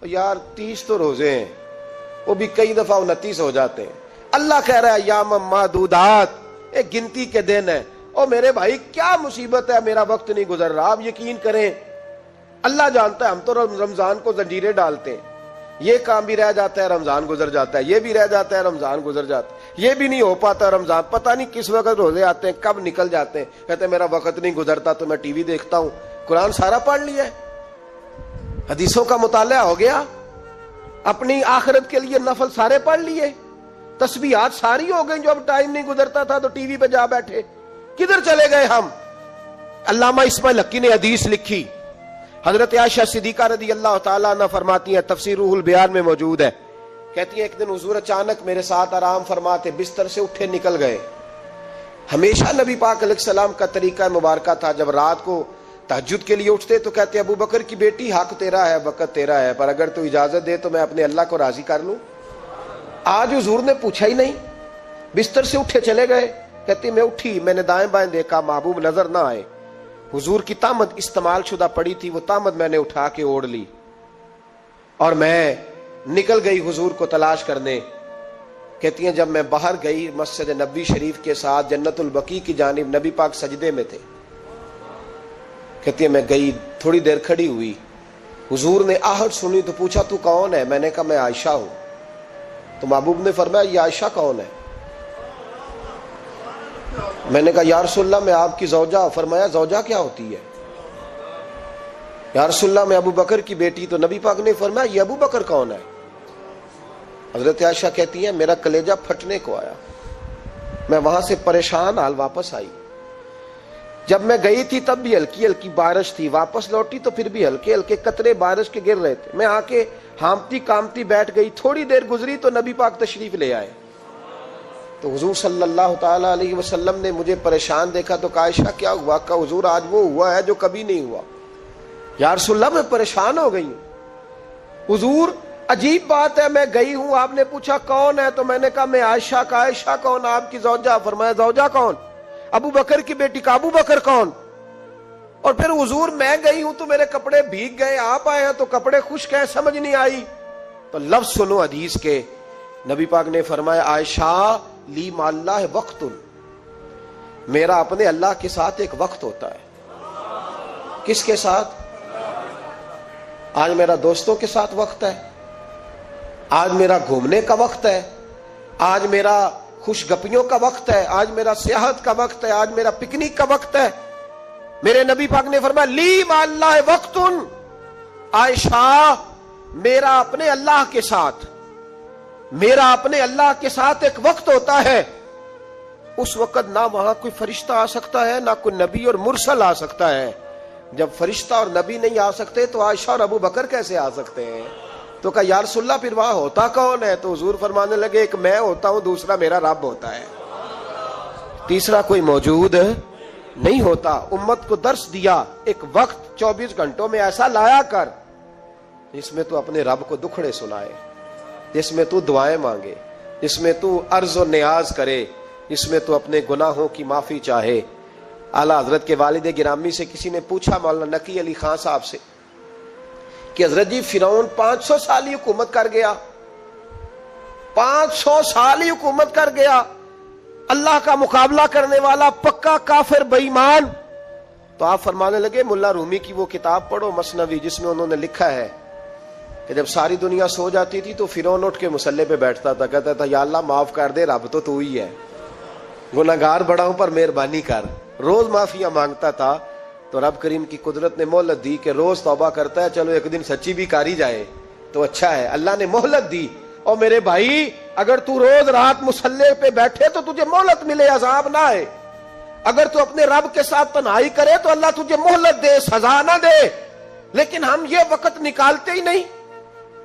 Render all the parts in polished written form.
یار 30 تو روزے ہیں، وہ بھی کئی دفعہ 29 ہو جاتے ہیں. اللہ کہہ رہا ہے ایام معدودات، ایک گنتی کے دن ہے. اور میرے بھائی کیا مصیبت ہے، میرا وقت نہیں گزر رہا. آپ یقین کریں اللہ جانتا ہے، ہم تو رمضان کو زنجیریں ڈالتے ہیں، یہ کام بھی رہ جاتا ہے رمضان گزر جاتا ہے، یہ بھی رہ جاتا ہے رمضان گزر جاتا ہے، یہ بھی نہیں ہو پاتا رمضان، پتہ نہیں کس وقت روزے آتے ہیں کب نکل جاتے ہیں. کہتے ہیں میرا وقت نہیں گزرتا تو میں ٹی وی دیکھتا ہوں. قرآن سارا پڑھ لیا ہے، حدیثوں کا مطالعہ ہو گیا، اپنی آخرت کے لیے نفل سارے پڑھ لیے، تسبیحات ساری ہو گئی. جو اب ٹائم نہیں گزرتا تھا تو ٹی وی پہ جا بیٹھے. کدھر چلے گئے ہم؟ علامہ اسماعیل حقی نے حدیث لکھی، حضرت عائشہ صدیقہ رضی اللہ تعالیٰ عنہ فرماتی ہیں، تفسیر روح البیان میں موجود ہے، کہتی ہیں ایک دن حضور اچانک میرے ساتھ آرام فرماتے بستر سے اٹھے نکل گئے. ہمیشہ نبی پاک علیہ السلام کا طریقہ مبارکہ تھا، جب رات کو تہجد کے لیے اٹھتے تو کہتے ابو بکر کی بیٹی حق تیرا ہے، وقت تیرا ہے، پر اگر تو اجازت دے تو میں اپنے اللہ کو راضی کر لوں. آج حضور نے پوچھا ہی نہیں، بستر سے اٹھے چلے گئے. کہتی میں اٹھی، میں نے دائیں بائیں دیکھا، محبوب نظر نہ آئے. حضور کی طامت استعمال شدہ پڑی تھی، وہ طامت میں نے اٹھا کے اوڑھ لی اور میں نکل گئی حضور کو تلاش کرنے. کہتی ہیں جب میں باہر گئی مسجد نبوی شریف کے ساتھ جنت البقیع کی جانب، نبی پاک سجدے میں تھے. کہتی ہیں میں گئی، تھوڑی دیر کھڑی ہوئی، حضور نے آہٹ سنی تو پوچھا تو کون ہے؟ میں نے کہا میں عائشہ ہوں. تو محبوب نے فرمایا یہ عائشہ کون ہے؟ میں نے کہا یا رسول اللہ میں آپ کی زوجہ. فرمایا زوجہ کیا ہوتی ہے؟ یا رسول اللہ میں ابو بکر کی بیٹی. تو نبی پاک نے فرمایا یہ ابو بکر کون ہے؟ حضرت عائشہ کہتی ہیں میرا کلیجہ پھٹنے کو آیا، میں وہاں سے پریشان حال واپس آئی. جب میں گئی تھی تب بھی ہلکی ہلکی بارش تھی، واپس لوٹی تو پھر بھی ہلکے ہلکے قطرے بارش کے گر رہے تھے. میں آ کے ہامتی کامتی بیٹھ گئی، تھوڑی دیر گزری تو نبی پاک تشریف لے آئے. تو حضور صلی اللہ تعالی علیہ وسلم نے مجھے پریشان دیکھا تو کہا عائشہ کیا ہوا؟ کہا حضور آج وہ ہوا ہے جو کبھی نہیں ہوا. یا رسول اللہ میں پریشان ہو گئی ہوں. حضور عجیب بات ہے، میں گئی ہوں، آپ نے پوچھا کون ہے تو میں نے کہا میں عائشہ. کا عائشہ کون؟ آپ کی زوجہ. فرمایا زوجہ کون؟ ابو بکر کی بیٹی. کا ابو بکر کون؟ اور پھر حضور میں گئی ہوں تو میرے کپڑے بھیگ گئے، آپ آئے ہیں تو کپڑے خشک ہیں، سمجھ نہیں آئی. تو لفظ سنو حدیث کے، نبی پاک نے فرمایا عائشہ لی مع اللہ وقت، میرا اپنے اللہ کے ساتھ ایک وقت ہوتا ہے. کس کے ساتھ؟ آج میرا دوستوں کے ساتھ وقت ہے، آج میرا گھومنے کا وقت ہے، آج میرا خوش گپیوں کا وقت ہے، آج میرا سیاحت کا وقت ہے، آج میرا پکنک کا وقت ہے. میرے نبی پاک نے فرمایا لی مع اللہ وقت، عائشہ میرا اپنے اللہ کے ساتھ، میرا اپنے اللہ کے ساتھ ایک وقت ہوتا ہے. اس وقت نہ وہاں کوئی فرشتہ آ سکتا ہے، نہ کوئی نبی اور مرسل آ سکتا ہے. جب فرشتہ اور نبی نہیں آ سکتے تو عائشہ اور ابو بکر کیسے آ سکتے ہیں؟ تو کہا یا رسول اللہ پھر وہاں ہوتا کون ہے؟ تو حضور فرمانے لگے ایک میں ہوتا ہوں، دوسرا میرا رب ہوتا ہے، تیسرا کوئی موجود نہیں ہوتا. امت کو درس دیا ایک وقت 24 گھنٹوں میں ایسا لایا کر جس میں تو اپنے رب کو دکھڑے سنائے، جس میں تو دعائیں مانگے، جس میں تو عرض و نیاز کرے، جس میں تو اپنے گناہوں کی معافی چاہے. اعلیٰ حضرت کے والد گرامی سے کسی نے پوچھا مولانا نقی علی خان صاحب سے کہ حضرت جی فرعون 500 سال ہی حکومت کر گیا، 500 سال ہی حکومت کر گیا، اللہ کا مقابلہ کرنے والا پکا کافر بے ایمان. تو آپ فرمانے لگے ملا رومی کی وہ کتاب پڑھو مثنوی، جس میں انہوں نے لکھا ہے کہ جب ساری دنیا سو جاتی تھی تو فرعون اٹھ کے مصلے پہ بیٹھتا تھا، کہتا تھا یا اللہ معاف کر دے، رب تو ہی ہے، گناہگار بڑا ہوں پر مہربانی کر. روز معافیاں مانگتا تھا تو رب کریم کی قدرت نے مہلت دی کہ روز توبہ کرتا ہے، چلو ایک دن سچی بھی کاری جائے تو اچھا ہے. اللہ نے مہلت دی. اور میرے بھائی اگر تو روز رات مصلے پہ بیٹھے تو تجھے مہلت ملے، عذاب نہ آئے. اگر تو اپنے رب کے ساتھ تنہائی کرے تو اللہ تجھے مہلت دے، سزا نہ دے. لیکن ہم یہ وقت نکالتے ہی نہیں،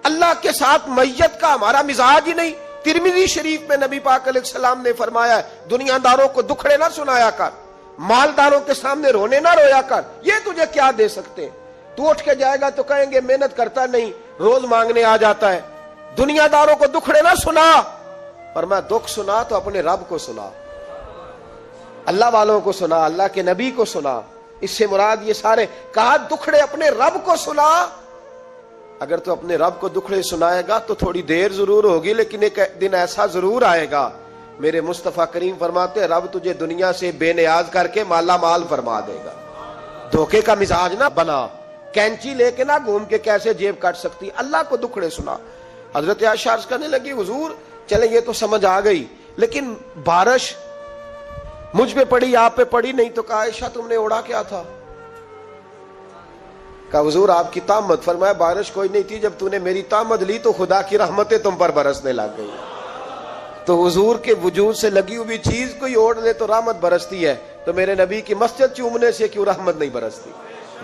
اللہ کے ساتھ میت کا ہمارا مزاج ہی نہیں. ترمذی شریف میں نبی پاک علیہ السلام نے فرمایا ہے دنیا داروں کو دکھڑے نہ سنایا کر، مالداروں کے سامنے رونے نہ رویا کر. یہ تجھے کیا دے سکتے ہیں؟ تو اٹھ کے جائے گا تو کہیں گے محنت کرتا نہیں، روز مانگنے آ جاتا ہے. دنیا داروں کو دکھڑے نہ سنا، پر میں دکھ سنا تو اپنے رب کو سنا، اللہ والوں کو سنا، اللہ کے نبی کو سنا. اس سے مراد یہ سارے کہا دکھڑے اپنے رب کو سنا. اگر تو اپنے رب کو دکھڑے سنائے گا تو تھوڑی دیر ضرور ہوگی، لیکن ایک دن ایسا ضرور آئے گا، میرے مصطفیٰ کریم فرماتے ہیں رب تجھے دنیا سے بے نیاز کر کے مالا مال فرما دے گا۔ دھوکے کا مزاج نہ بنا، کینچی لے کے نہ گھوم کے کیسے جیب کاٹ سکتی، اللہ کو دکھڑے سنا۔ حضرت عائشہ عرض کرنے لگی حضور چلیں یہ تو سمجھ آ گئی، لیکن بارش مجھ پہ پڑی آپ پہ پڑی نہیں، تو کہا عائشہ تم نے اوڑا کیا تھا؟ کہا حضور آپ کی تامت، فرمایا بارش کوئی نہیں تھی، جب تو نے میری تامت لی تو خدا کی رحمتیں تم پر برسنے لگ گئی۔ تو حضور کے وجود سے لگی ہوئی چیز کوئی اوڑھ لے تو رحمت برستی ہے، تو میرے نبی کی مسجد چومنے سے کیوں رحمت نہیں برستی؟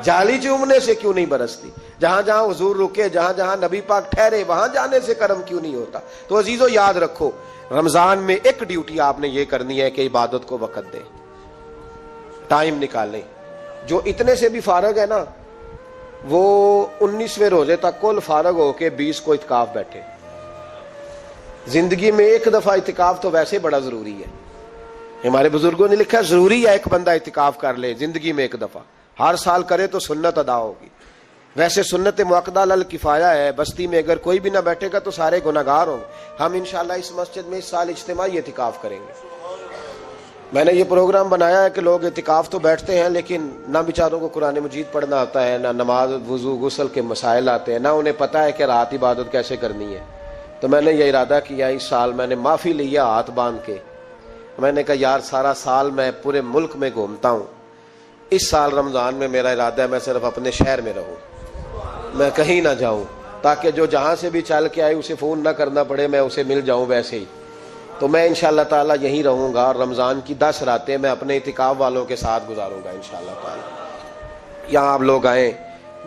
جالی چومنے سے کیوں نہیں برستی؟ جہاں جہاں حضور رکے، جہاں جہاں نبی پاک ٹھہرے، وہاں جانے سے کرم کیوں نہیں ہوتا؟ تو عزیزو یاد رکھو، رمضان میں ایک ڈیوٹی آپ نے یہ کرنی ہے کہ عبادت کو وقت دیں، ٹائم نکالیں۔ جو اتنے سے بھی فارغ ہے نا، وہ 19ویں روزے تک کل فارغ ہو کے 20 کو اعتکاف بیٹھے۔ زندگی میں ایک دفعہ اعتکاف تو ویسے بڑا ضروری ہے، ہمارے بزرگوں نے لکھا ضروری ہے ایک بندہ اعتکاف کر لے زندگی میں ایک دفعہ، ہر سال کرے تو سنت ادا ہوگی۔ ویسے سنت مؤکدہ الکفایہ ہے، بستی میں اگر کوئی بھی نہ بیٹھے گا تو سارے گناہگار ہوں گے۔ ہم انشاءاللہ اس مسجد میں اس سال اجتماعی اعتکاف کریں گے۔ میں نے یہ پروگرام بنایا ہے کہ لوگ اعتکاف تو بیٹھتے ہیں، لیکن نہ بیچاروں کو قرآن مجید پڑھنا آتا ہے، نہ نماز وضو غسل کے مسائل آتے ہیں، نہ انہیں پتہ ہے کہ رات عبادت کیسے کرنی ہے۔ تو میں نے یہ ارادہ کیا، اس سال میں نے معافی لیا ہاتھ باندھ کے، میں نے کہا یار سارا سال میں پورے ملک میں گھومتا ہوں، اس سال رمضان میں میرا ارادہ ہے میں صرف اپنے شہر میں رہوں، میں کہیں نہ جاؤں، تاکہ جو جہاں سے بھی چل کے آئے اسے فون نہ کرنا پڑے، میں اسے مل جاؤں ویسے ہی۔ تو میں انشاءاللہ تعالیٰ یہیں رہوں گا، اور رمضان کی 10 راتیں میں اپنے اعتکاف والوں کے ساتھ گزاروں گا انشاءاللہ تعالیٰ۔ یہاں آپ لوگ آئیں،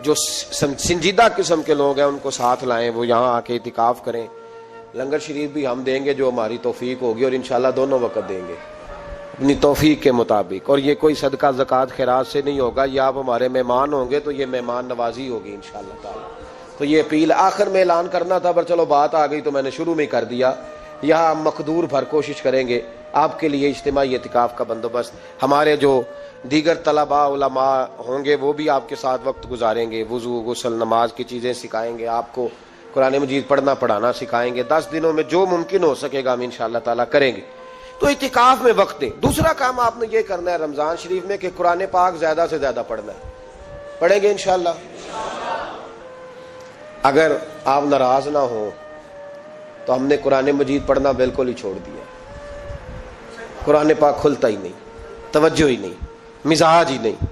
جو سنجیدہ قسم کے لوگ ہیں ان کو ساتھ لائیں، وہ یہاں آ کے اعتکاف کریں۔ لنگر شریف بھی ہم دیں گے جو ہماری توفیق ہوگی، اور انشاءاللہ دونوں وقت دیں گے اپنی توفیق کے مطابق، اور یہ کوئی صدقہ زکوٰۃ خیرات سے نہیں ہوگا، یہ آپ ہمارے مہمان ہوں گے تو یہ مہمان نوازی ہوگی انشاءاللہ تعالیٰ۔ تو یہ اپیل آخر میں اعلان کرنا تھا، پر چلو بات آ گئی تو میں نے شروع میں کر دیا۔ یہاں ہم مقدور بھر کوشش کریں گے آپ کے لیے اجتماعی اعتکاف کا بندوبست، ہمارے جو دیگر طلباء علماء ہوں گے وہ بھی آپ کے ساتھ وقت گزاریں گے، وضو غسل نماز کی چیزیں سکھائیں گے آپ کو، قرآن مجید پڑھنا پڑھانا سکھائیں گے۔ 10 دنوں میں جو ممکن ہو سکے گا ہم انشاءاللہ تعالیٰ کریں گے۔ تو اعتکاف میں وقت دیں۔ دوسرا کام آپ نے یہ کرنا ہے رمضان شریف میں کہ قرآن پاک زیادہ سے زیادہ پڑھنا ہے، پڑھیں گے انشاءاللہ۔ اگر آپ ناراض نہ ہوں تو ہم نے قرآن مجید پڑھنا بالکل ہی چھوڑ دیا، قرآن پاک کھلتا ہی نہیں، توجہ ہی نہیں، مزاج ہی نہیں،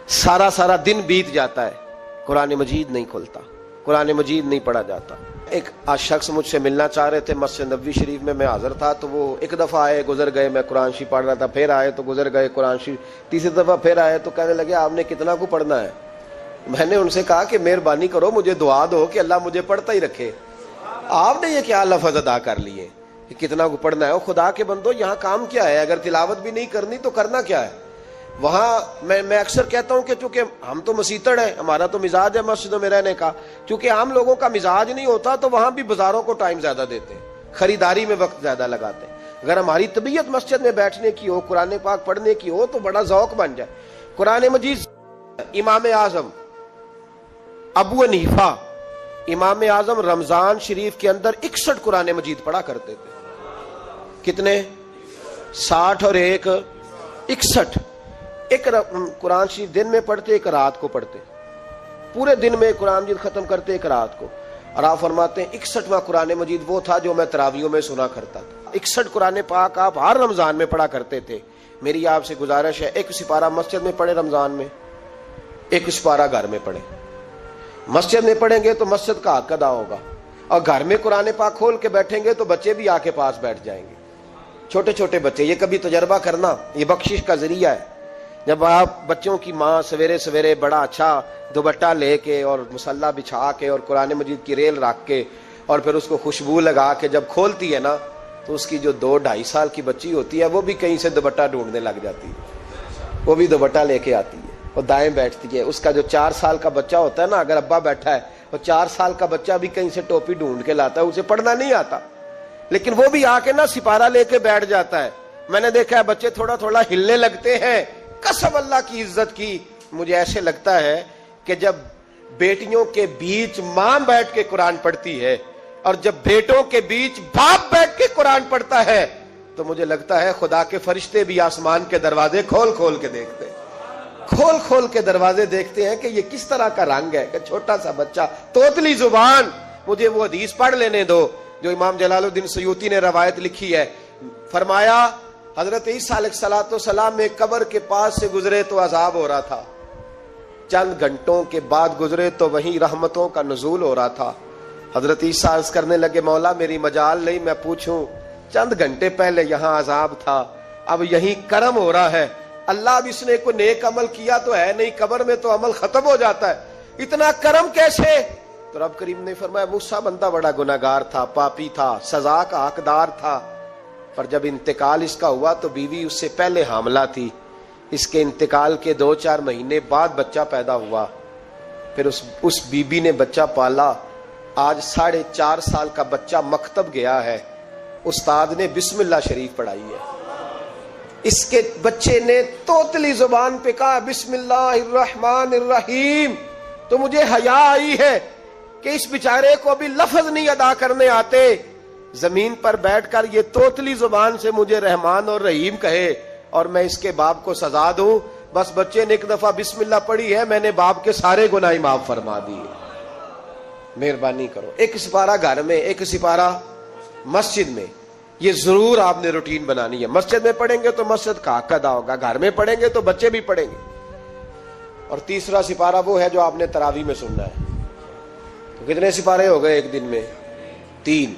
سارا دن بیت جاتا ہے، قرآن مجید نہیں کھلتا، قرآن مجید نہیں پڑھا جاتا۔ ایک شخص مجھ سے ملنا چاہ رہے تھے مسجد نبوی شریف میں حاضر تھا، تو وہ ایک دفعہ آئے گزر گئے، میں قرآن شریف پڑھ رہا تھا، پھر آئے تو گزر گئے قرآن شریف، تیسری دفعہ پھر آئے تو کہنے لگے آپ نے کتنا کو پڑھنا ہے؟ میں نے ان سے کہا کہ مہربانی کرو مجھے دعا دو کہ اللہ مجھے پڑھتا ہی رکھے۔ آپ نے یہ کیا لفظ ادا کر لیے کہ کتنا کو پڑھنا ہے؟ او خدا کے بندو یہاں کام کیا ہے؟ اگر تلاوت بھی نہیں کرنی تو کرنا کیا ہے وہاں؟ میں اکثر کہتا ہوں کہ چونکہ ہم تو مسیتڑ ہیں، ہمارا تو مزاج ہے مسجدوں میں رہنے کا، چونکہ عام لوگوں کا مزاج نہیں ہوتا تو وہاں بھی بازاروں کو ٹائم زیادہ دیتے ہیں، خریداری میں وقت زیادہ لگاتے ہیں۔ اگر ہماری طبیعت مسجد میں بیٹھنے کی ہو، قرآن پاک پڑھنے کی ہو تو بڑا ذوق بن جائے۔ قرآن مجید امام اعظم ابو حنیفہ امام اعظم رمضان شریف کے اندر 61 قرآن مجید پڑھا کرتے تھے۔ کتنے؟ 60 اور 1 61۔ ایک قرآن شریف دن میں پڑھتے، ایک رات کو پڑھتے، پورے دن میں قرآن مجید ختم کرتے، ایک رات کو۔ اور آپ فرماتے ہیں 61واں قرآن مجید وہ تھا جو میں تراویحوں میں سنا کرتا تھا۔ 61 قرآن پاک آپ ہر رمضان میں پڑھا کرتے تھے۔ میری آپ سے گزارش ہے ایک سپارہ مسجد میں پڑھے رمضان میں، ایک سپارہ گھر میں پڑھے۔ مسجد میں پڑھیں گے تو مسجد کا حق ادا ہوگا، اور گھر میں قرآن پاک کھول کے بیٹھیں گے تو بچے بھی آ کے پاس بیٹھ جائیں گے، چھوٹے چھوٹے بچے۔ یہ کبھی تجربہ کرنا، یہ بخشش کا ذریعہ ہے۔ جب آپ بچوں کی ماں سویرے سویرے بڑا اچھا دوپٹہ لے کے اور مصلی بچھا کے اور قرآن مجید کی ریل رکھ کے اور پھر اس کو خوشبو لگا کے جب کھولتی ہے نا، تو اس کی جو 2-2.5 سال کی بچی ہوتی ہے وہ بھی کہیں سے دوپٹہ ڈھونڈنے لگ جاتی ہے، وہ بھی دوپٹہ لے کے آتی ہے اور دائیں بیٹھتی ہے۔ اس کا جو 4 سال کا بچہ ہوتا ہے نا، اگر ابا بیٹھا ہے تو 4 سال کا بچہ بھی کہیں سے ٹوپی ڈھونڈ کے لاتا ہے، اسے پڑھنا نہیں آتا، لیکن وہ بھی آ کے نا سپارہ لے کے بیٹھ جاتا ہے۔ میں نے دیکھا ہے بچے تھوڑا تھوڑا ہلنے لگتے ہیں۔ قسم اللہ کی عزت کی، مجھے ایسے لگتا ہے کہ جب بیٹیوں کے بیچ ماں بیٹھ کے قرآن پڑھتی ہے اور جب بیٹوں کے بیچ باپ بیٹھ کے قرآن پڑھتا ہے تو مجھے لگتا ہے خدا کے فرشتے بھی آسمان کے دروازے کھول کھول کے دیکھتے ہیں، کھول کھول کے دروازے دیکھتے ہیں کہ یہ کس طرح کا رنگ ہے کہ چھوٹا سا بچہ توتلی زبان. مجھے وہ حدیث پڑھ لینے دو جو امام جلال الدین سیوطی نے روایت لکھی ہے. فرمایا حضرت عیسیٰ علیہ السلام میں قبر کے پاس سے گزرے تو عذاب ہو رہا تھا، چند گھنٹوں کے بعد گزرے تو وہیں رحمتوں کا نزول ہو رہا تھا. حضرت عیسیٰ عرض کرنے لگے مولا میری مجال نہیں میں پوچھوں، چند گھنٹے پہلے یہاں عذاب تھا اب یہیں کرم ہو رہا ہے. اللہ اب اس نے کوئی نیک عمل کیا تو ہے نہیں، قبر میں تو عمل ختم ہو جاتا ہے، اتنا کرم کیسے؟ تو رب کریم نے فرمایا موسیٰ بندہ بڑا گناہگار تھا، پاپی تھا، سزا کا حقدار تھا، پر جب انتقال اس کا ہوا تو بیوی اس سے پہلے حاملہ تھی، اس کے انتقال کے 2-4 مہینے بعد بچہ پیدا ہوا، پھر اس بیوی نے بچہ پالا. آج 4.5 سال کا بچہ مکتب گیا ہے، استاد نے بسم اللہ شریف پڑھائی ہے، اس کے بچے نے توتلی زبان پہ کہا بسم اللہ الرحمن الرحیم. تو مجھے حیا آئی ہے کہ اس بیچارے کو ابھی لفظ نہیں ادا کرنے آتے، زمین پر بیٹھ کر یہ توتلی زبان سے مجھے رحمان اور رحیم کہے اور میں اس کے باپ کو سزا دوں. بس بچے نے ایک دفعہ بسم اللہ پڑھی ہے، میں نے باپ کے سارے گناہ معاف فرما دیے. مہربانی کرو، ایک سپارہ گھر میں، ایک سپارہ مسجد میں، یہ ضرور آپ نے روٹین بنانی ہے. مسجد میں پڑھیں گے تو مسجد کا حق ادا ہوگا، گھر میں پڑھیں گے تو بچے بھی پڑھیں گے. اور تیسرا سپارہ وہ ہے جو آپ نے تراویح میں سننا ہے. تو کتنے سپارے ہو گئے ایک دن میں؟ 3.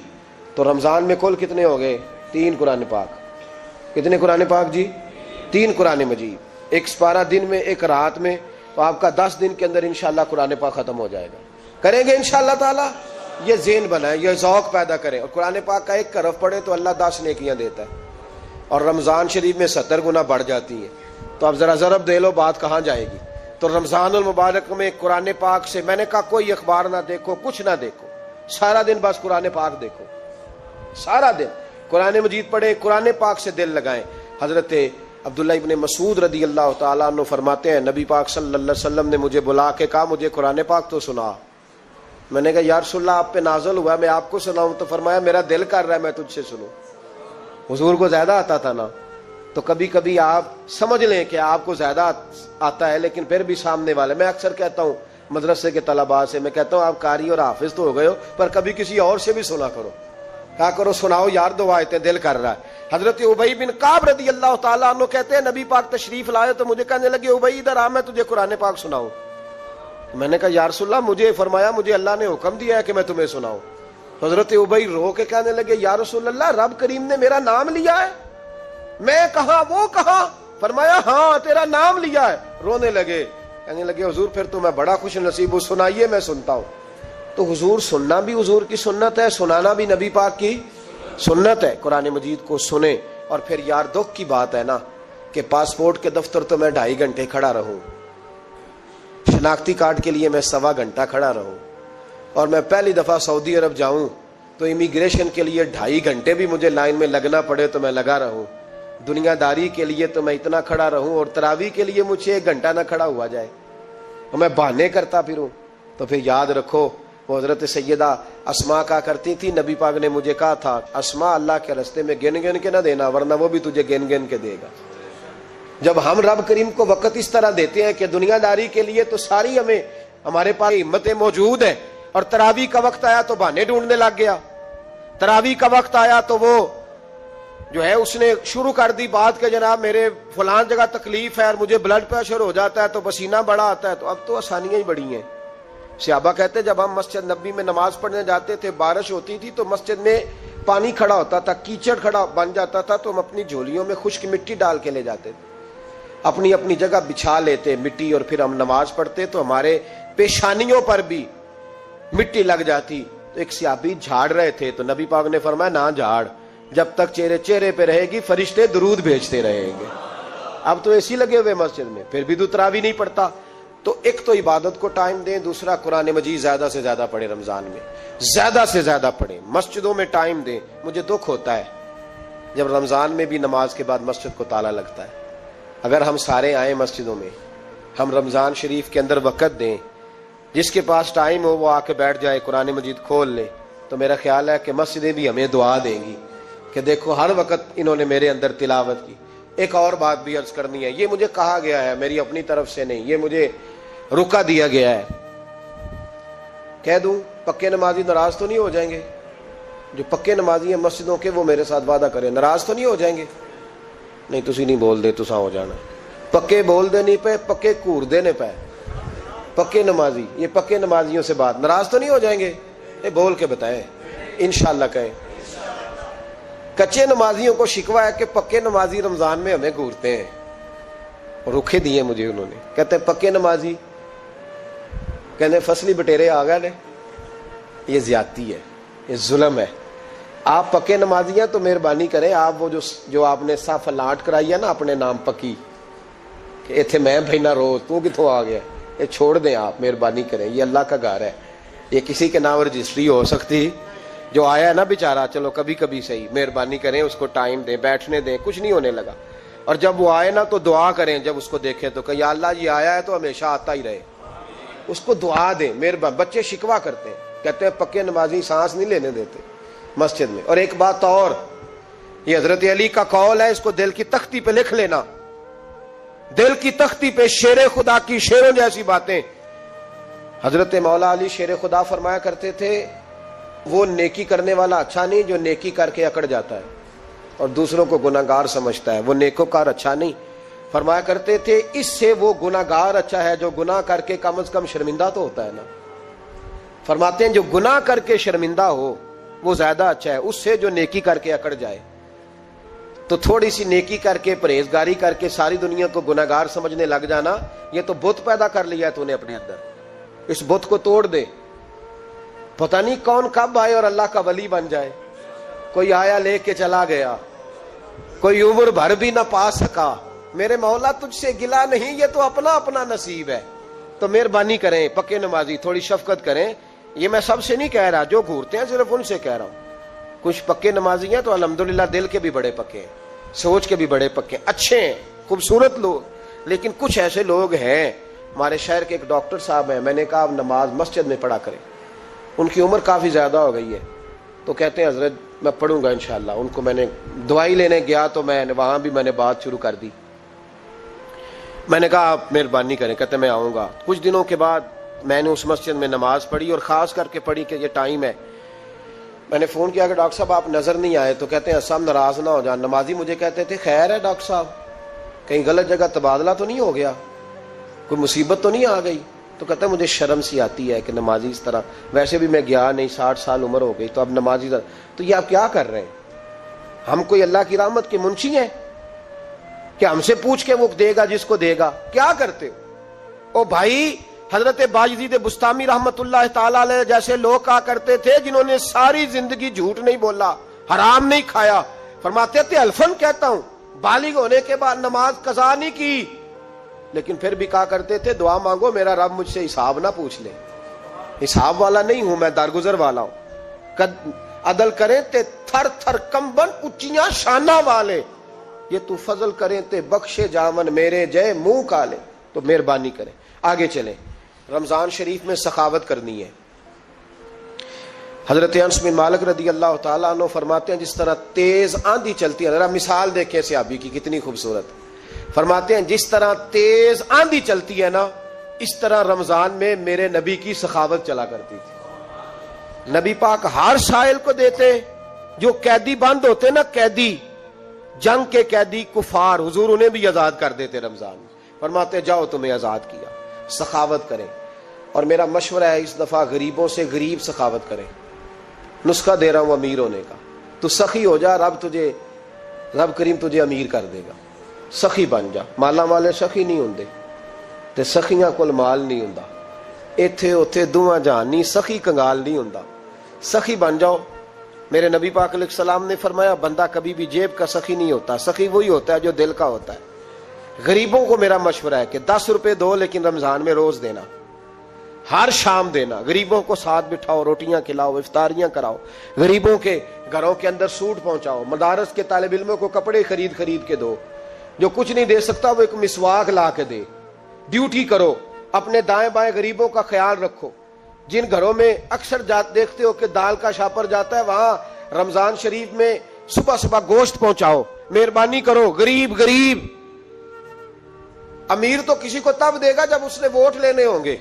تو رمضان میں کل کتنے ہو گئے؟ 3 قرآن پاک. کتنے قرآن پاک جی؟ 3 قرآن مجید. ایک سپارہ دن میں، ایک رات میں، تو آپ کا 10 دن کے اندر انشاءاللہ قرآن پاک ختم ہو جائے گا. کریں گے انشاءاللہ تعالی؟ یہ ذہن بنائیں، یہ ذوق پیدا کریں. اور قرآن پاک کا ایک حرف پڑھے تو اللہ 10 نیکیاں دیتا ہے، اور رمضان شریف میں 70 گنا بڑھ جاتی ہیں. تو اب ذرا ضرب دے لو بات کہاں جائے گی. تو رمضان المبارک میں قرآن پاک سے میں نے کہا کوئی اخبار نہ دیکھو، کچھ نہ دیکھو، سارا دن بس قرآن پاک دیکھو، سارا دن قرآن مجید پڑھیں، قرآن پاک سے دل لگائیں. حضرت عبداللہ ابن مسعود رضی اللہ تعالیٰ عنہ فرماتے ہیں نبی پاک صلی اللہ علیہ وسلم نے مجھے بلا کے کہا مجھے قرآن پاک تو سنا. میں نے کہا یا رسول اللہ آپ پہ نازل ہوا میں آپ کو سناؤں؟ تو فرمایا میرا دل کر رہا ہے میں تجھ سے سنوں. حضور کو زیادہ آتا تھا نا، تو کبھی کبھی آپ سمجھ لیں کہ آپ کو زیادہ آتا ہے لیکن پھر بھی سامنے والے، میں اکثر کہتا ہوں مدرسے کے طلباء سے، میں کہتا ہوں آپ قاری اور حافظ تو ہو گئے ہو پر کبھی کسی اور سے بھی سنا کرو، کہا کرو سناؤ یار 2 آیتیں دل کر رہا ہے. حضرت ابی بن کعب رضی اللہ تعالیٰ عنہ کہتے ہیں نبی پاک تشریف لائے تو مجھے کہنے لگے ابی ادھر آ میں تجھے قرآن پاک سناؤں. میں نے کہا یا رسول اللہ مجھے فرمایا مجھے اللہ نے حکم دیا ہے کہ میں تمہیں سناؤں. حضرت ابی رو کے کہنے لگے یا رسول اللہ رب کریم نے میرا نام لیا ہے. میں کہاں وہ کہاں؟ فرمایا ہاں تیرا نام لیا ہے. رونے لگے، کہنے لگے حضور پھر تو میں بڑا خوش نصیب ہوں، سنائیے میں سنتا ہوں. تو حضور سننا بھی حضور کی سنت ہے، سنانا بھی نبی پاک کی سنت ہے. قرآن مجید کو سنیں. اور پھر یار دکھ کی بات ہے نا کہ پاسپورٹ کے دفتر تو میں 2.5 گھنٹے کھڑا رہوں، شناختی کارڈ کے لیے میں 1.25 گھنٹہ کھڑا رہوں، اور میں پہلی دفعہ سعودی عرب جاؤں تو امیگریشن کے لیے 2.5 گھنٹے بھی مجھے لائن میں لگنا پڑے تو میں لگا رہوں، دنیا داری کے لیے تو میں اتنا کھڑا رہوں، اور تراویح کے لیے مجھے 1 گھنٹہ نہ کھڑا ہوا جائے اور میں بہانے کرتا پھروں. تو پھر یاد رکھو وہ حضرت سیدہ اسماء کا کرتی تھی، نبی پاک نے مجھے کہا تھا اسماء اللہ کے راستے میں گن گن کے نہ دینا ورنہ وہ بھی تجھے گن گن کے دے گا. جب ہم رب کریم کو وقت اس طرح دیتے ہیں کہ دنیا داری کے لیے تو ساری ہمارے پاس ہمتیں موجود ہیں، اور تراویح کا وقت آیا تو بہانے ڈھونڈنے لگ گیا. تراویح کا وقت آیا تو وہ جو ہے اس نے شروع کر دی بات کہ جناب میرے فلان جگہ تکلیف ہے اور مجھے بلڈ پریشر ہو جاتا ہے تو پسینہ بڑا آتا ہے. تو اب تو آسانیاں ہی بڑی ہیں. صحابہ کہتے جب ہم مسجد نبی میں نماز پڑھنے جاتے تھے بارش ہوتی تھی تو مسجد میں پانی کھڑا ہوتا تھا، کیچڑ کھڑا بن جاتا تھا، تو ہم اپنی جھولیوں میں خشک مٹی ڈال کے لے جاتے تھے، اپنی اپنی جگہ بچھا لیتے مٹی، اور پھر ہم نماز پڑھتے تو ہمارے پیشانیوں پر بھی مٹی لگ جاتی. تو ایک صحابی جھاڑ رہے تھے تو نبی پاک نے فرمایا نہ جھاڑ، جب تک چہرے پہ رہے گی فرشتے درود بھیجتے رہیں گے. اب تو ایسی لگے ہوئے مسجد میں پھر بھی تو تراویح نہیں پڑھتا. تو ایک تو عبادت کو ٹائم دیں، دوسرا قرآن مجید زیادہ سے زیادہ پڑھیں، رمضان میں زیادہ سے زیادہ پڑھیں، مسجدوں میں ٹائم دیں. مجھے دکھ ہوتا ہے جب رمضان میں بھی نماز کے بعد مسجد کو تالا لگتا ہے. اگر ہم سارے آئیں مسجدوں میں، ہم رمضان شریف کے اندر وقت دیں، جس کے پاس ٹائم ہو وہ آ کے بیٹھ جائے, قرآن مجید کھول لے, تو میرا خیال ہے کہ مسجدیں بھی ہمیں دعا دیں گی کہ دیکھو ہر وقت انہوں نے میرے اندر تلاوت کی. ایک اور بات بھی عرض کرنی ہے, یہ مجھے کہا گیا ہے, میری اپنی طرف سے نہیں, یہ مجھے رکا دیا گیا ہے. کہہ دوں پکے نمازی ناراض تو نہیں ہو جائیں گے؟ جو پکے نمازی ہیں مسجدوں کے وہ میرے ساتھ وعدہ کریں, ناراض تو نہیں ہو جائیں گے؟ نہیں تسی نہیں بول دے, تساں ہو جانا. پکے بول دے نہیں پے, پکے گھور دینے پے. پکے نمازی, یہ پکے نمازیوں سے بات, ناراض تو نہیں ہو جائیں گے؟ یہ بول کے بتائیں, انشاءاللہ کہیں. کچے نمازیوں کو شکوہ ہے کہ پکے نمازی رمضان میں ہمیں گھورتے ہیں, رکھے دیے مجھے انہوں نے. کہتے ہیں پکے نمازی, کہتے فصلی بٹیرے آ گئے. یہ زیادتی ہے, یہ ظلم ہے. آپ پکے نمازی ہیں تو مہربانی کریں, آپ وہ جو آپ نے صاف لاٹ کرائی ہے نا اپنے نام پکی, کہ اتنے میں بہنا روز تو کتوں آ گیا, یہ چھوڑ دیں آپ, مہربانی کریں. یہ اللہ کا گھر ہے, یہ کسی کے نام رجسٹری ہو سکتی. جو آیا ہے نا بیچارہ, چلو کبھی کبھی صحیح, مہربانی کریں اس کو ٹائم دیں, بیٹھنے دیں, کچھ نہیں ہونے لگا. اور جب وہ آئے نا تو دعا کریں, جب اس کو دیکھیں تو کہ یا اللہ یہ آیا ہے تو ہمیشہ آتا ہی رہے, اس کو دعا دیں. مہربانی, بچے شکوا کرتے ہیں, کہتے ہیں پکے نمازی سانس نہیں لینے دیتے مسجد میں. اور ایک بات اور, یہ حضرت علی کا قول ہے, اس کو دل کی تختی پہ لکھ لینا, دل کی تختی پہ شیر خدا کی شیروں جیسی باتیں. حضرت مولا علی شیر خدا فرمایا کرتے تھے, وہ نیکی کرنے والا اچھا نہیں جو نیکی کر کے اکڑ جاتا ہے اور دوسروں کو گناہگار سمجھتا ہے, وہ نیکوکار اچھا نہیں. فرمایا کرتے تھے اس سے وہ گناہگار اچھا ہے جو گناہ کر کے کم از کم شرمندہ تو ہوتا ہے نا. فرماتے ہیں جو گناہ کر کے شرمندہ ہو وہ زیادہ اچھا ہے اس سے جو نیکی کر کے اکڑ جائے. تو تھوڑی سی نیکی کر کے, پرہیزگاری کر کے ساری دنیا کو گناہگار سمجھنے لگ جانا, یہ تو بت پیدا کر لیا ہے تو نے اپنے اندر. اس بت کو توڑ دے. پتہ نہیں کون کب آئے اور اللہ کا ولی بن جائے. کوئی آیا لے کے چلا گیا, کوئی عمر بھر بھی نہ پا سکا. میرے مولا تجھ سے گلا نہیں, یہ تو اپنا اپنا نصیب ہے. تو مہربانی کریں پکے نمازی, تھوڑی شفقت کریں. یہ میں سب سے نہیں کہہ رہا, جو گھورتے ہیں صرف ان سے کہہ رہا ہوں. کچھ پکے نمازی ہیں تو الحمدللہ دل کے بھی بڑے پکے ہیں, سوچ کے بھی بڑے پکے ہیں, اچھے ہیں, خوبصورت لوگ. لیکن کچھ ایسے لوگ ہیں, ہمارے شہر کے ایک ڈاکٹر صاحب ہیں, میں نے کہا آپ نماز مسجد میں پڑھا کریں. ان کی عمر کافی زیادہ ہو گئی ہے, تو کہتے ہیں حضرت میں پڑھوں گا انشاءاللہ. ان کو میں نے دوائی لینے گیا تو میں نے وہاں بھی میں نے بات شروع کر دی. میں نے کہا آپ مہربانی کریں, کہتے میں آؤں گا. کچھ دنوں کے بعد میں نے اس مسجد میں نماز پڑھی اور خاص کر کے پڑھی کہ یہ ٹائم ہے. میں نے فون کیا کہ ڈاکٹر صاحب آپ نظر نہیں آئے, تو کہتے ہیں سب ناراض نہ ہو جان. نمازی مجھے کہتے تھے خیر ہے ڈاکٹر صاحب, کہیں غلط جگہ تبادلہ تو نہیں ہو گیا, کوئی مصیبت تو نہیں آ گئی؟ تو کہتا ہے مجھے شرم سی آتی ہے کہ نمازی اس طرح, ویسے بھی میں گیا نہیں, 60 سال عمر ہو گئی, تو اب نمازی تو یہ آپ کیا کر رہے ہیں؟ ہم کوئی اللہ کی رحمت کے منشی ہیں کہ ہم سے پوچھ کے وہ دے گا جس کو دے گا؟ کیا کرتے ہو؟ او بھائی, حضرت باجدید بستامی رحمت اللہ تعالی علیہ جیسے لوگ کہا کرتے تھے جنہوں نے ساری زندگی جھوٹ نہیں بولا, حرام نہیں کھایا. فرماتے تھے الفن کہتا ہوں, بالغ ہونے کے بعد نماز قضا نہیں کی, لیکن پھر بھی کہا کرتے تھے دعا مانگو میرا رب مجھ سے حساب نہ پوچھ لے. حساب والا نہیں ہوں میں, درگزر والا ہوں. عدل کریں تے تھر تھر کمبن اچیاں شانہ والے, یہ تو فضل کریں تے بخشے جامن میرے جے منہ کالے. تو مہربانی کریں. آگے چلیں, رمضان شریف میں سخاوت کرنی ہے. حضرت انس بن مالک رضی اللہ تعالیٰ عنہ فرماتے ہیں جس طرح تیز آندھی چلتی ہے, ذرا مثال دیکھیں صحابی کی کتنی خوبصورت. فرماتے ہیں جس طرح تیز آندھی چلتی ہے نا, اس طرح رمضان میں میرے نبی کی سخاوت چلا کرتی تھی. نبی پاک ہر سائل کو دیتے, جو قیدی بند ہوتے نا, قیدی جنگ کے قیدی کفار, حضور انہیں بھی آزاد کر دیتے رمضان میں. فرماتے جاؤ تمہیں آزاد کیا, سخاوت کریں. اور میرا مشورہ ہے اس دفعہ غریبوں سے غریب سخاوت کریں. نسخہ دے رہا ہوں امیر ہونے کا, تو سخی ہو جا, رب کریم تجھے امیر کر دے گا. سخی بن جا. مالا والے سخی نہیں ہوندے تے سخیاں کول مال نہیں ہوندا, ایتھے اوتھے دوواں جہان نہیں, سخی کنگال نہیں ہوندا. سخی بن جاؤ. میرے نبی پاک علیہ السلام نے فرمایا بندہ کبھی بھی جیب کا سخی نہیں ہوتا, سخی وہی ہوتا ہے جو دل کا ہوتا ہے. غریبوں کو میرا مشورہ ہے کہ 10 روپے دو, لیکن رمضان میں روز دینا, ہر شام دینا. غریبوں کو ساتھ بٹھاؤ, روٹیاں کھلاؤ, افطاریاں کراؤ. غریبوں کے گھروں کے اندر سوٹ پہنچاؤ. مدارس کے طالب علموں کو کپڑے خرید کے دو. جو کچھ نہیں دے سکتا وہ ایک مسواک لا کے دے. ڈیوٹی کرو. اپنے دائیں بائیں غریبوں کا خیال رکھو. جن گھروں میں اکثر دیکھتے ہو کہ دال کا شاپر جاتا ہے, وہاں رمضان شریف میں صبح صبح گوشت پہنچاؤ, مہربانی کرو. غریب غریب امیر تو کسی کو تب دے گا جب اس نے ووٹ لینے ہوں گے,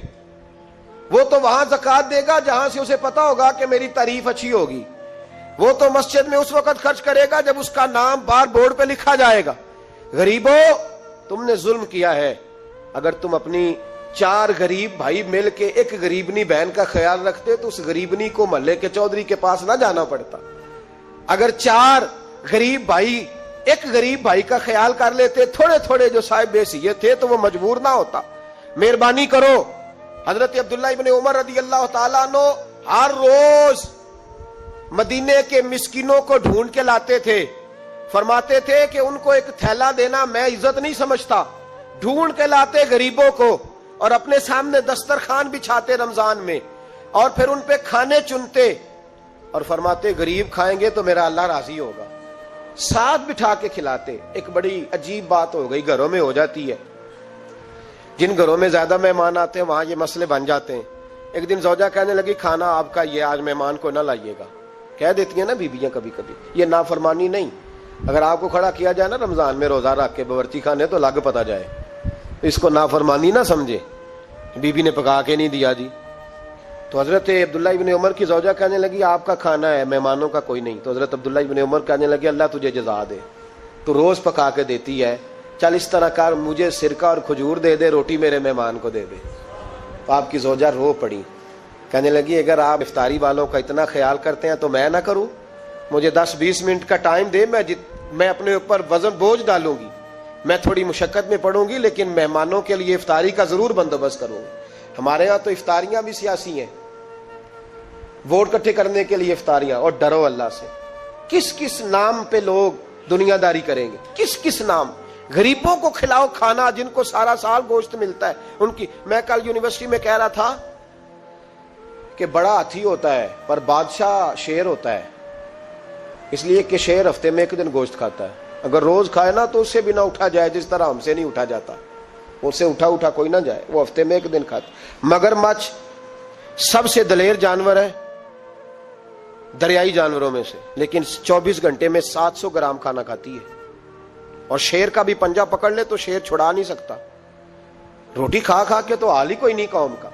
وہ تو وہاں زکات دے گا جہاں سے اسے پتا ہوگا کہ میری تعریف اچھی ہوگی. وہ تو مسجد میں اس وقت خرچ کرے گا جب اس کا نام بار بورڈ پہ لکھا جائے گا. غریبوں, تم نے ظلم کیا ہے. اگر تم اپنی 4 غریب بھائی مل کے ایک غریبنی بہن کا خیال رکھتے تو اس غریبنی کو محلے کے چودھری کے پاس نہ جانا پڑتا. اگر 4 غریب بھائی ایک غریب بھائی کا خیال کر لیتے, تھوڑے تھوڑے جو صاحب حیثیت تھے, تو وہ مجبور نہ ہوتا. مہربانی کرو. حضرت عبداللہ ابن عمر رضی اللہ تعالیٰ عنہ ہر روز مدینے کے مسکینوں کو ڈھونڈ کے لاتے تھے. فرماتے تھے کہ ان کو ایک تھیلا دینا میں عزت نہیں سمجھتا. ڈھونڈ کے لاتے غریبوں کو اور اپنے سامنے دسترخوان بچھاتے رمضان میں, اور پھر ان پہ کھانے چنتے اور فرماتے غریب کھائیں گے تو میرا اللہ راضی ہوگا. ساتھ بٹھا کے کھلاتے. ایک بڑی عجیب بات ہو گئی, گھروں میں ہو جاتی ہے. جن گھروں میں زیادہ مہمان آتے ہیں وہاں یہ مسئلے بن جاتے ہیں. ایک دن زوجہ کہنے لگی کھانا آپ کا یہ آج مہمان کو نہ لائیے گا. کہہ دیتی ہیں نا بیویاں کبھی کبھی, یہ نافرمانی نہیں. اگر آپ کو کھڑا کیا جائے نا رمضان میں روزہ رکھ کے باورچی خانے تو لگ پتا جائے, اس کو نافرمانی نہ سمجھے. بیوی نے پکا کے نہیں دیا جی. تو حضرت عبداللہ ابن عمر کی زوجہ کہنے لگی آپ کا کھانا ہے, مہمانوں کا کوئی نہیں. تو حضرت عبداللہ ابن عمر کہنے لگے اللہ تجھے جزا دے, تو روز پکا کے دیتی ہے, چل اس طرح کر مجھے سرکہ اور کھجور دے دے, روٹی میرے مہمان کو دے دے. تو آپ کی زوجہ رو پڑی, کہنے لگی اگر آپ افطاری والوں کا اتنا خیال کرتے ہیں تو میں نہ کروں. مجھے 10-20 منٹ کا ٹائم دے, میں اپنے اوپر وزن بوجھ ڈالوں گی, میں تھوڑی مشقت میں پڑوں گی, لیکن مہمانوں کے لیے افطاری کا ضرور بندوبست کروں گی. ہمارے ہاں تو افطاریاں بھی سیاسی ہیں, ووٹ اکٹھے کرنے کے لیے افطاریاں. اور ڈرو اللہ سے. کس کس نام پہ لوگ دنیا داری کریں گے, کس کس نام. غریبوں کو کھلاؤ کھانا جن کو سارا سال گوشت ملتا ہے ان کی. میں کل یونیورسٹی میں کہہ رہا تھا کہ بڑا ہاتھی ہوتا ہے پر بادشاہ شیر ہوتا ہے, اس لیے کہ شیر ہفتے میں 1 دن گوشت کھاتا ہے. اگر روز کھائے نا تو اس سے بھی نہ اٹھا جائے, جس طرح ہم سے نہیں اٹھا جاتا, اس سے اٹھا کوئی نہ جائے. وہ ہفتے میں 1 دن کھاتا. مگرمچھ سب سے دلیر جانور ہے دریائی جانوروں میں سے, لیکن 24 گھنٹے میں 700 گرام کھانا کھاتی ہے. اور شیر کا بھی پنجہ پکڑ لے تو شیر چھڑا نہیں سکتا. روٹی کھا کھا کے تو حال ہی کوئی نہیں قوم کا.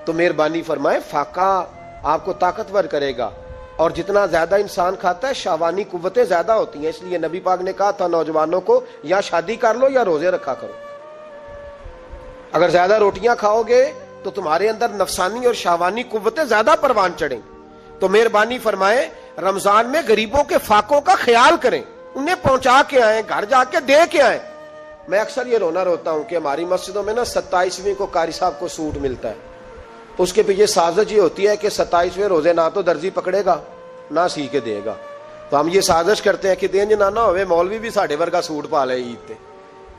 تو مہربانی فرمائے, فاقہ آپ کو طاقتور کرے گا, اور جتنا زیادہ انسان کھاتا ہے شہوانی قوتیں زیادہ ہوتی ہیں. اس لیے نبی پاک نے کہا تھا نوجوانوں کو یا شادی کر لو یا روزے رکھا کرو. اگر زیادہ روٹیاں کھاؤ گے تو تمہارے اندر نفسانی اور شہوانی قوتیں زیادہ پروان چڑھیں. تو مہربانی فرمائے رمضان میں غریبوں کے فاقوں کا خیال کریں, انہیں پہنچا کے آئیں, گھر جا کے دے کے آئیں. میں اکثر یہ روتا ہوں کہ ہماری مسجدوں میں نا 27ویں کو قاری صاحب کو سوٹ ملتا ہے. اس کے پیچھے سازش یہ ہوتی ہے کہ 27ویں روزے نہ تو درزی پکڑے گا نہ سی کے دے گا. تو ہم یہ سازش کرتے ہیں کہ دین جنانا ہوئے مولوی بھی ساڑھے ورگا سوٹ پا لے عید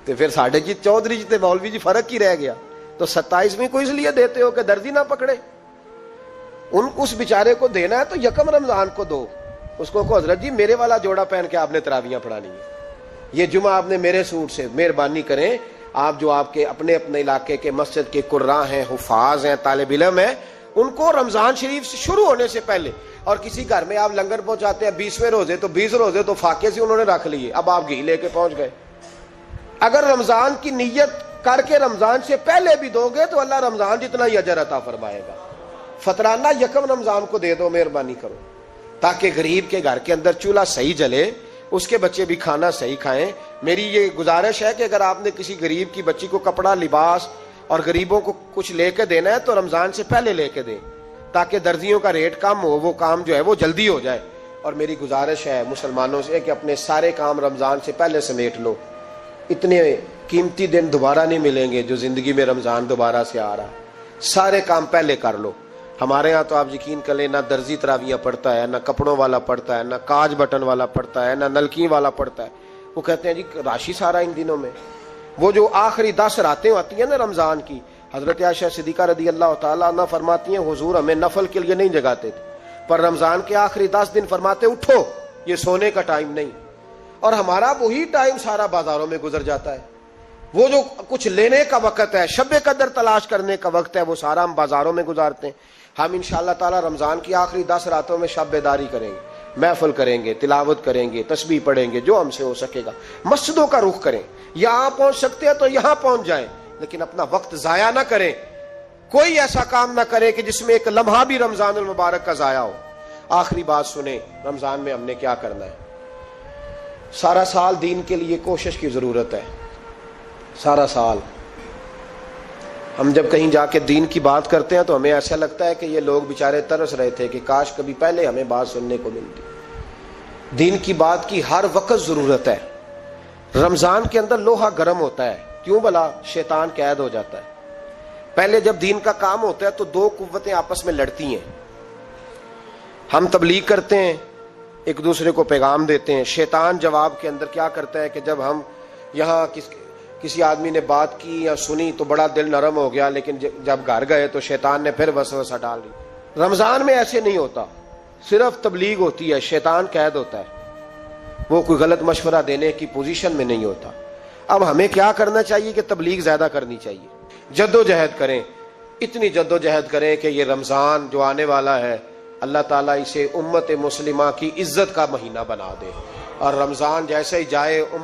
تے پھر ساڑھے جی چودھری جی تے مولوی جی فرق ہی رہ گیا. تو 27ویں کو اس لیے دیتے ہو کہ درزی نہ پکڑے. اس بیچارے کو دینا ہے تو یکم رمضان کو دو. اس کو حضرت جی میرے والا جوڑا پہن کے آپ نے تراویاں پڑھانی ہے, یہ جمعہ آپ نے میرے سوٹ سے. مہربانی کریں آپ جو آپ کے اپنے علاقے کے مسجد کے قراء ہیں, حفاظ ہیں, طالب علم ہیں, ان کو رمضان شریف سے شروع ہونے سے پہلے, اور کسی گھر میں آپ لنگر پہنچاتے ہیں 20ویں روزے تو 20 روزے تو فاقے سے انہوں نے رکھ لیے, اب آپ گھی لے کے پہنچ گئے. اگر رمضان کی نیت کر کے رمضان سے پہلے بھی دو گے تو اللہ رمضان جتنا ہی اجر عطا فرمائے گا. فطرانہ یکم رمضان کو دے دو مہربانی کرو, تاکہ غریب کے گھر کے اندر چولہا صحیح جلے, اس کے بچے بھی کھانا صحیح کھائیں. میری یہ گزارش ہے کہ اگر آپ نے کسی غریب کی بچی کو کپڑا, لباس اور غریبوں کو کچھ لے کے دینا ہے تو رمضان سے پہلے لے کے دیں, تاکہ درزیوں کا ریٹ کم ہو, وہ کام جو ہے وہ جلدی ہو جائے. اور میری گزارش ہے مسلمانوں سے کہ اپنے سارے کام رمضان سے پہلے سمیٹ لو. اتنے قیمتی دن دوبارہ نہیں ملیں گے جو زندگی میں رمضان دوبارہ سے آ رہا. سارے کام پہلے کر لو. ہمارے ہاں تو آپ یقین کر لیں نہ درزی تراویاں پڑھتا ہے, نہ کپڑوں والا پڑھتا ہے, نہ کاج بٹن والا پڑھتا ہے, نہ نلکی والا پڑھتا ہے. وہ کہتے ہیں جی راشی سارا ان دنوں میں. وہ جو آخری 10 راتیں ہوتی ہیں نا رمضان کی, حضرت عائشہ صدیقہ رضی اللہ تعالیٰ عنہ فرماتی ہیں حضور ہمیں نفل کے لیے نہیں جگاتے تھے, پر رمضان کے آخری 10 دن فرماتے اٹھو, یہ سونے کا ٹائم نہیں. اور ہمارا وہی ٹائم سارا بازاروں میں گزر جاتا ہے. وہ جو کچھ لینے کا وقت ہے، شب قدر تلاش کرنے کا وقت ہے، وہ سارا ہم بازاروں میں گزارتے ہیں. ہم انشاءاللہ تعالی رمضان کی آخری 10 راتوں میں شب بیداری کریں گے، محفل کریں گے، تلاوت کریں گے، تسبیح پڑھیں گے، جو ہم سے ہو سکے گا. مسجدوں کا رخ کریں، یہاں پہنچ سکتے ہیں تو یہاں پہنچ جائیں، لیکن اپنا وقت ضائع نہ کریں. کوئی ایسا کام نہ کرے کہ جس میں ایک لمحہ بھی رمضان المبارک کا ضائع ہو. آخری بات سنیں، رمضان میں ہم نے کیا کرنا ہے. سارا سال دین کے لیے کوشش کی ضرورت ہے. سارا سال ہم جب کہیں جا کے دین کی بات کرتے ہیں تو ہمیں ایسا لگتا ہے کہ یہ لوگ بیچارے ترس رہے تھے کہ کاش کبھی پہلے ہمیں بات سننے کو ملتی. دین کی بات کی ہر وقت ضرورت ہے. رمضان کے اندر لوہا گرم ہوتا ہے. کیوں بھلا؟ شیطان قید ہو جاتا ہے. پہلے جب دین کا کام ہوتا ہے تو دو قوتیں آپس میں لڑتی ہیں. ہم تبلیغ کرتے ہیں، ایک دوسرے کو پیغام دیتے ہیں. شیطان جواب کے اندر کیا کرتا ہے کہ جب ہم یہاں کسی آدمی نے بات کی یا سنی تو بڑا دل نرم ہو گیا، لیکن جب گھر گئے تو شیطان نے پھر وسوسہ ڈال دی. رمضان میں ایسے نہیں ہوتا، صرف تبلیغ ہوتی ہے، شیطان قید ہوتا ہے، وہ کوئی غلط مشورہ دینے کی پوزیشن میں نہیں ہوتا. اب ہمیں کیا کرنا چاہیے کہ تبلیغ زیادہ کرنی چاہیے. جد و جہد کریں، اتنی جد و جہد کریں کہ یہ رمضان جو آنے والا ہے اللہ تعالیٰ اسے امت مسلمہ کی عزت کا مہینہ بنا دے. اور رمضان جیسے ہی جائے